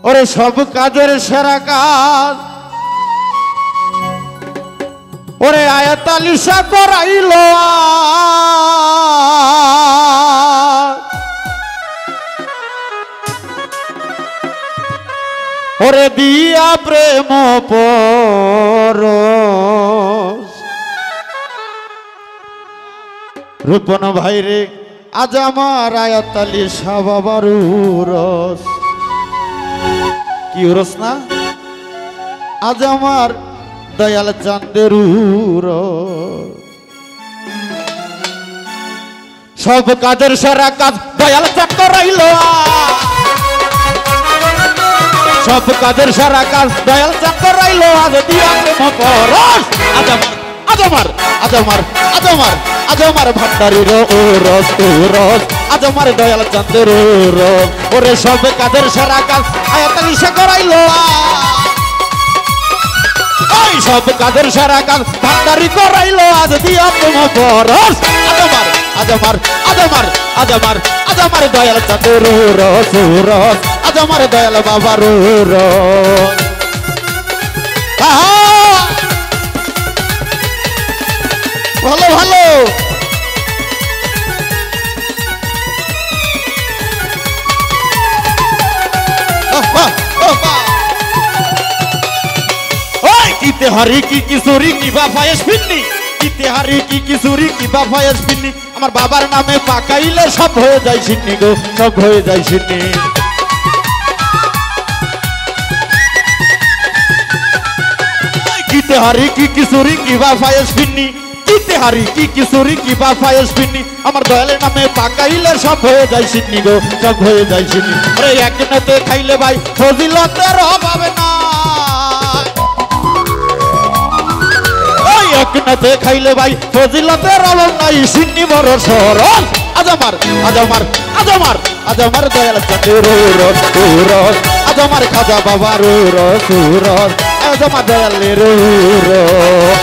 ওরে সব কাজের সেরা কাজ ওরে আয়াতালিশা করাইল ওরে দিয়া প্রেম পরশ রূপন ভাই রে আজ আমার আয়াতালিশা বাবার উরস কি উরস না আজ আমার দয়াল চাঁদের উরস সব কাজের সেরা কাজ দয়াল চাঁদ করাইল সব কাজের সেরা কাজ দয়াল চাঁদ করাইল আজ দিয়া প্রেম পরশ আজ আমার আজ আমার আজ আমার আজ আমার আজ আমার ভান্ডারির উরস উরস আজ আমার দয়াল চাঁদের উরস ওরে সব কাজের সেরা কাজ আয়াতালিশা করাইল ওই সব কাজের সেরা কাজ ভান্ডারি করাইল আজ দিয়া প্রেম পরশ আজ আমার আজ আমার আজ আমার আজ আমার আজ আমার দয়াল চাঁদের উরস উরস আজ আমার দয়াল বাবার উরস ভালো ভালো কিতে হারি কি কিশোরী কি বা ফায়েস পিন্নি কিতে হারি কি কিশোরী কি বা ফায়েস পিন্নি আমার বাবার নামে পাকাইলে সব হয়ে যায় সিন্নি গো সব হয়ে যায় সিন্নি কিতে হারি কি কিশোরী কি বা ফায়েস পিন্নি কিতে হারি কি কিশোরী কি বা ফায়েস পিন্নি আমার দয়ালের নামে পাকাইলে সব হয়ে যায় সিন্নি গো সব হয়ে যায় সিন্নি আরে একনাতে খাইলে ভাই ফজিলতের অভাবে না একনাতে খাইলে ভাই ফজিলতের অভাব নাই সিন্নি বড় সরল আজ আমার আজ আমার আজ আমার আজ আমার দয়াল চাঁদের উরস উরস আজ আমার খাজা বাবার উরস উরস আজ আমার দয়ালের উরস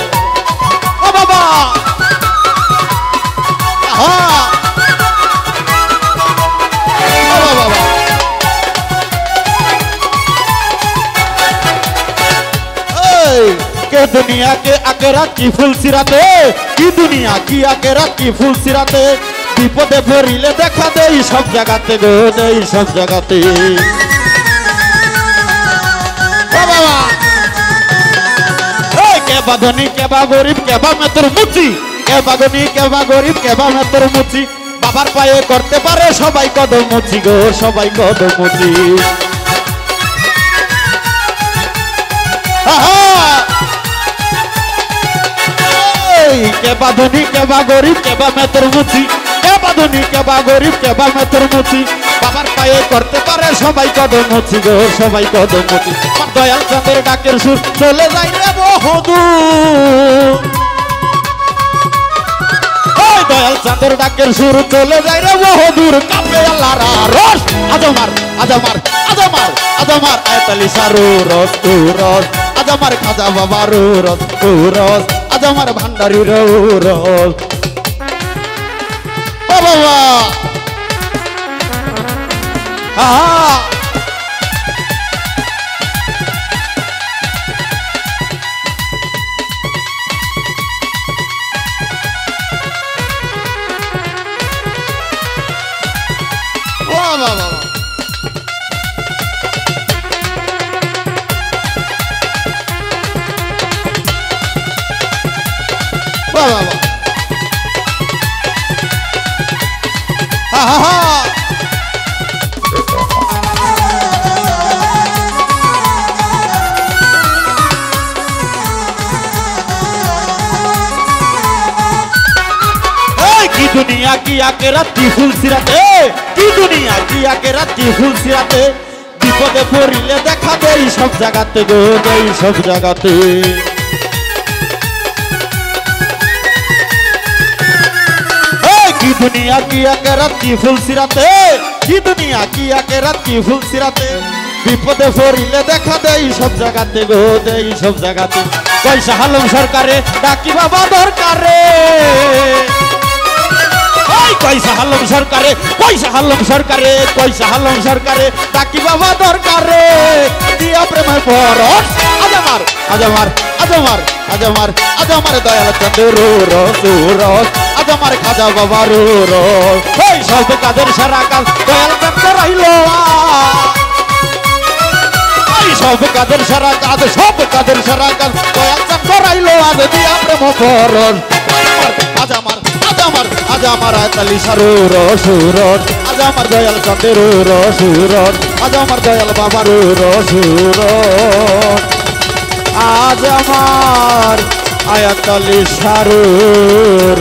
ও বাবা के दुनिया के आकेरा की फुल सिराते की दुनिया की आकेरा की फुल सिराते विपदे भरिले देखा दे सब जगाते गो दे सब जगाते के बा धनी के बा गरीब के बा में तोर मुची के बा धनी के बा गरीब के बा में तोर मुची बाबार पाए करते पारे सबाई कदम मुची गो सबाई कदम मुची के बा धनी के बा गरीब के बा में तोर मुची के बा धनी के बा गरीब के बा में तोर मुची बाबार पाए करते पारे सबाई कदम मुची गो सबाई कदम मुची दयाल चाঁদের ডাকের সুর চলে যায় রে বহুদূর ওই দয়াল চাঁদের ডাকের সুর চলে যায় রে বহুদূর কাঁপে আল্লাহর আরশ আজ আমার আজ আমার আজ আমার আজ আমার আয়াতালিশার উরস উরস আজ আমার খাজা বাবার উরস উরস আজ আমার ভান্ডারির উরস ও বাবা दुनिया की आकेरा की फुल सिराते की दुनिया की आकेरा की फुल सिराते विपदे पड़िले देखा दे सब जगाते गो दे सब जगाते की दुनिया की आकेरा की फुल सिराते की दुनिया की आकेरा की फुल सिराते विपदे पड़िले देखा दे सब जगाते गो दे सब जगाते पैसा हालम सरकारे डाकी बाबा दरकारे পয়সা হারলাম সরকারে, পয়সা হারলাম সরকারে, পয়সা হারলাম সরকারে, তাকি বাবা দরকারে দিয়া প্রেমের পরশ। আজ আমার, আজ আমার, আজ আমার, আজ আমার, আজ আমার দয়াল চন্দ্র রস, আজ আমার খাজা বাবা রস। ওই সব কাজের সারা কাজ দয়াল চন্দ্র রইল, সব কাজের সারা কাজ, সব কাজের সারা কাজ দয়াল চন্দ্র রইল, আজ দিয়া প্রেম পরশ। আজ আমার, আজ আমার, আজ আমার আয়তালি সারুর সুরন, আজ আমার দয়াল চন্দ্রের সুরন, আজ আমার দয়াল বাবার সুরন, আজ আমার আয়াতালি সারুর।